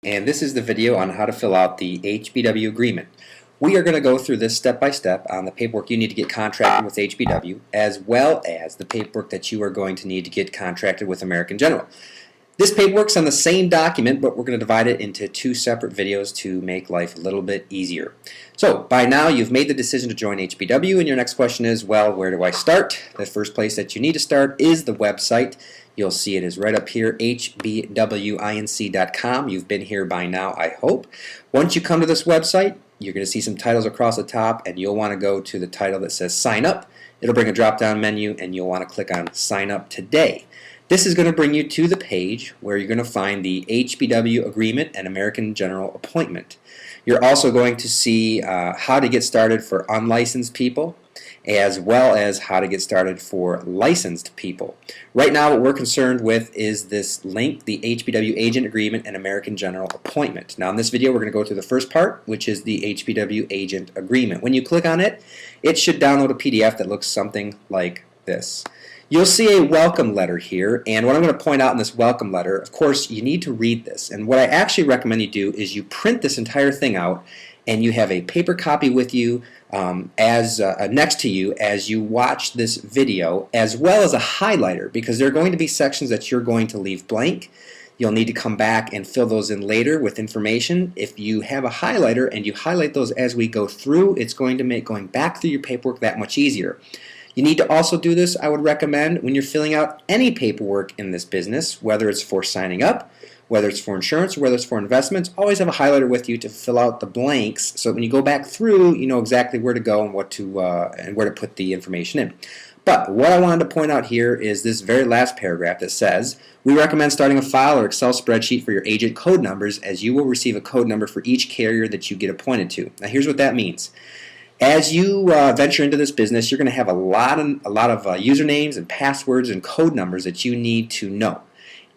and this is the video on how to fill out the HBW agreement. We are going to go through this step by step on the paperwork you need to get contracted with HBW, as well as the paperwork that you are going to need to get contracted with American General. This paperwork's on the same document, but we're going to divide it into two separate videos to make life a little bit easier. So by now you've made the decision to join HBW, and your next question is, well, where do I start? The first place that you need to start is the website. You'll see it is right up here, hbwinc.com. You've been here by now, I hope. Once you come to this website, you're going to see some titles across the top, and you'll want to go to the title that says Sign Up. It'll bring a drop-down menu, and you'll want to click on Sign Up Today. This is going to bring you to the page where you're going to find the HBW agreement and American General appointment. You're also going to see how to get started for unlicensed people, as well as how to get started for licensed people. Right now what we're concerned with is this link, the HBW agent agreement and American General appointment. Now in this video we're going to go through the first part, which is the HBW agent agreement. When you click on it, it should download a PDF that looks something like this. You'll see a welcome letter here, and what I'm going to point out in this welcome letter, of course you need to read this, and what I actually recommend you do is you print this entire thing out and you have a paper copy with you next to you as you watch this video, as well as a highlighter, because there are going to be sections that you're going to leave blank. You'll need to come back and fill those in later with information. If you have a highlighter and you highlight those as we go through, it's going to make going back through your paperwork that much easier. You need to also do this, I would recommend, when you're filling out any paperwork in this business, whether it's for signing up, whether it's for insurance, or whether it's for investments, always have a highlighter with you to fill out the blanks so when you go back through, you know exactly where to go and what to and where to put the information in. But what I wanted to point out here is this very last paragraph that says, we recommend starting a file or Excel spreadsheet for your agent code numbers, as you will receive a code number for each carrier that you get appointed to. Now here's what that means. As you venture into this business, you're going to have a lot of usernames and passwords and code numbers that you need to know.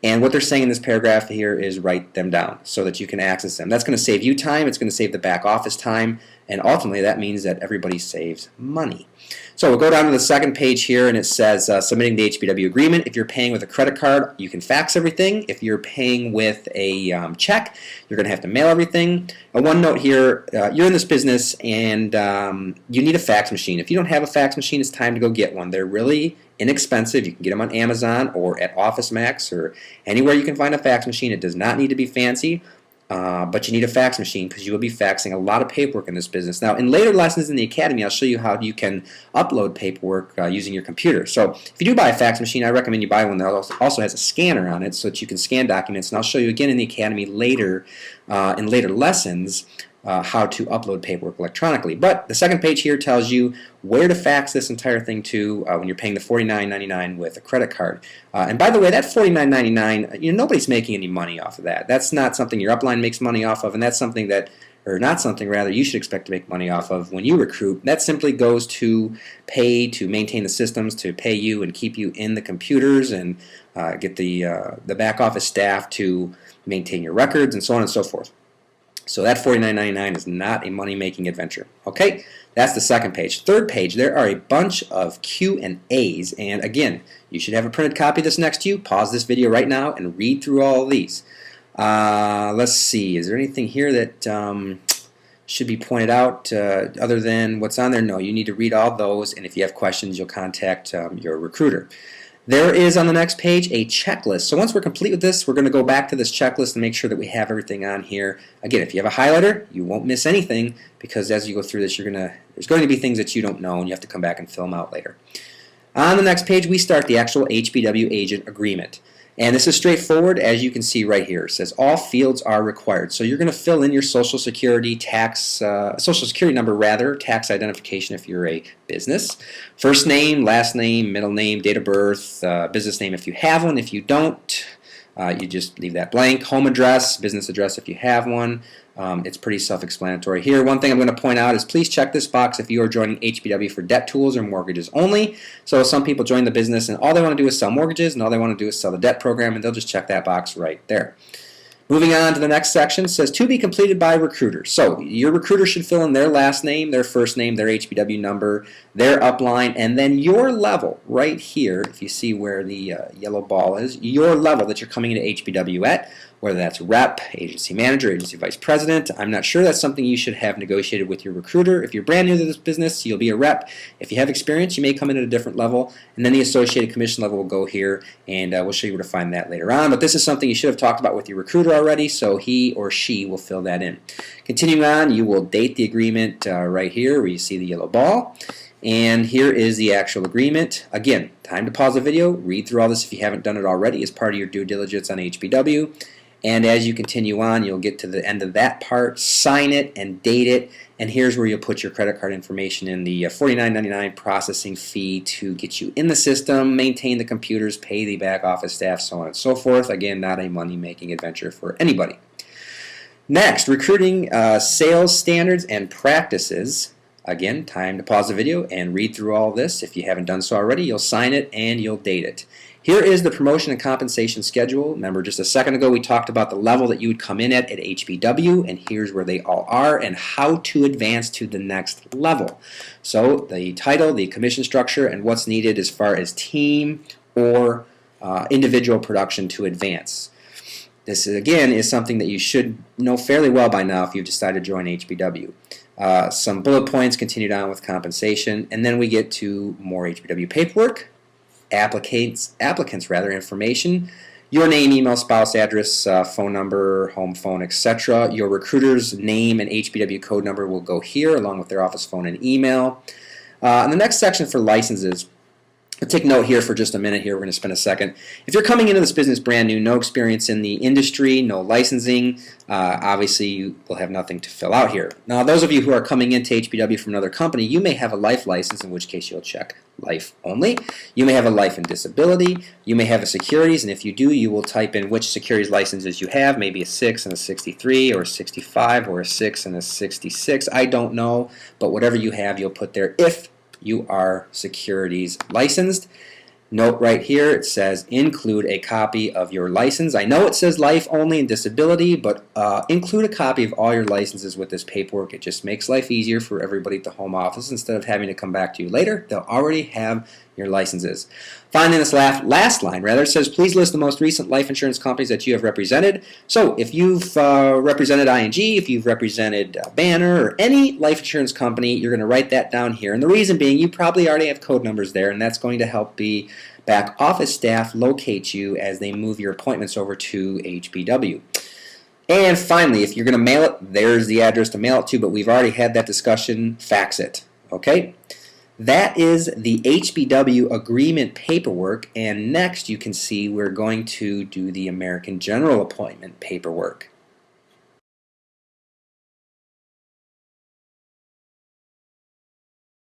And what they're saying in this paragraph here is write them down so that you can access them. That's going to save you time, it's going to save the back office time, and ultimately that means that everybody saves money. So we'll go down to the second page here, and it says submitting the HBW agreement. If you're paying with a credit card, you can fax everything. If you're paying with a check, you're going to have to mail everything. And one note here, you're in this business and you need a fax machine. If you don't have a fax machine, it's time to go get one. They're really inexpensive. You can get them on Amazon or at OfficeMax or anywhere you can find a fax machine. It does not need to be fancy. But you need a fax machine because you will be faxing a lot of paperwork in this business. Now, in later lessons in the Academy, I'll show you how you can upload paperwork using your computer. So if you do buy a fax machine, I recommend you buy one that also has a scanner on it so that you can scan documents. And I'll show you again in the Academy later, in later lessons, how to upload paperwork electronically. But the second page here tells you where to fax this entire thing to when you're paying the $49.99 with a credit card. And by the way, that $49.99, nobody's making any money off of that. That's not something your upline makes money off of, and that's something that, or not something rather, you should expect to make money off of when you recruit. That simply goes to pay to maintain the systems, to pay you and keep you in the computers and get the back office staff to maintain your records and so on and so forth. So that $49.99 is not a money-making adventure. Okay, that's the second page. Third page, there are a bunch of Q&As, and again, you should have a printed copy of this next to you. Pause this video right now and read through all of these. Let's see, is there anything here that should be pointed out other than what's on there? No, you need to read all those, and if you have questions, you'll contact your recruiter. There is on the next page a checklist. So once we're complete with this, we're going to go back to this checklist and make sure that we have everything on here. Again, if you have a highlighter, you won't miss anything because as you go through this, there's going to be things that you don't know and you have to come back and fill them out later. On the next page, we start the actual HBW agent agreement. And this is straightforward, as you can see right here. It says all fields are required. So you're going to fill in your Social Security number rather, tax identification if you're a business, first name, last name, middle name, date of birth, business name if you have one. If you don't, you just leave that blank. Home address, business address if you have one. It's pretty self-explanatory here. One thing I'm going to point out is please check this box if you are joining HBW for debt tools or mortgages only. So some people join the business and all they want to do is sell mortgages and all they want to do is sell the debt program, and they'll just check that box right there. Moving on to the next section, it says to be completed by recruiter. So your recruiter should fill in their last name, their first name, their HBW number, their upline, and then your level right here, if you see where the yellow ball is, your level that you're coming into HBW at, whether that's rep, agency manager, agency vice president. I'm not sure. That's something you should have negotiated with your recruiter. If you're brand new to this business, you'll be a rep. If you have experience, you may come in at a different level, and then the associated commission level will go here, and we'll show you where to find that later on. But this is something you should have talked about with your recruiter already, so he or she will fill that in. Continuing on, you will date the agreement right here where you see the yellow ball. And here is the actual agreement. Again, time to pause the video, read through all this if you haven't done it already as part of your due diligence on HBW. And as you continue on, you'll get to the end of that part, sign it and date it, and here's where you'll put your credit card information in, the $49.99 processing fee to get you in the system, maintain the computers, pay the back office staff, so on and so forth. Again, not a money-making adventure for anybody. Next, recruiting sales standards and practices. Again, time to pause the video and read through all this. If you haven't done so already, you'll sign it and you'll date it. Here is the promotion and compensation schedule. Remember, just a second ago we talked about the level that you would come in at HBW, and here's where they all are and how to advance to the next level. So the title, the commission structure, and what's needed as far as team or individual production to advance. This, again, is something that you should know fairly well by now if you've decided to join HBW. Some bullet points continued on with compensation, and then we get to more HBW paperwork, applicants information, your name, email, spouse address, phone number, home phone, etc. Your recruiter's name and HBW code number will go here along with their office phone and email. And the next section for licenses, I'll take note here for just a minute here. We're going to spend a second. If you're coming into this business brand new, no experience in the industry, no licensing, obviously you will have nothing to fill out here. Now, those of you who are coming into HBW from another company, you may have a life license, in which case you'll check life only. You may have a life and disability. You may have a securities, and if you do, you will type in which securities licenses you have, maybe a 6 and a 63, or a 65, or a 6 and a 66. I don't know, but whatever you have, you'll put there if you are securities licensed. Note right here, it says include a copy of your license. I know it says life only and disability, but include a copy of all your licenses with this paperwork. It just makes life easier for everybody at the home office. Instead of having to come back to you later, they'll already have your licenses. Finally, this last line, rather, it says please list the most recent life insurance companies that you have represented. So if you've represented ING, if you've represented Banner, or any life insurance company, you're going to write that down here. And the reason being, you probably already have code numbers there, and that's going to help the back office staff locate you as they move your appointments over to HBW. And finally, if you're going to mail it, there's the address to mail it to, but we've already had that discussion. Fax it. Okay? That is the HBW agreement paperwork, and next you can see we're going to do the American General appointment paperwork.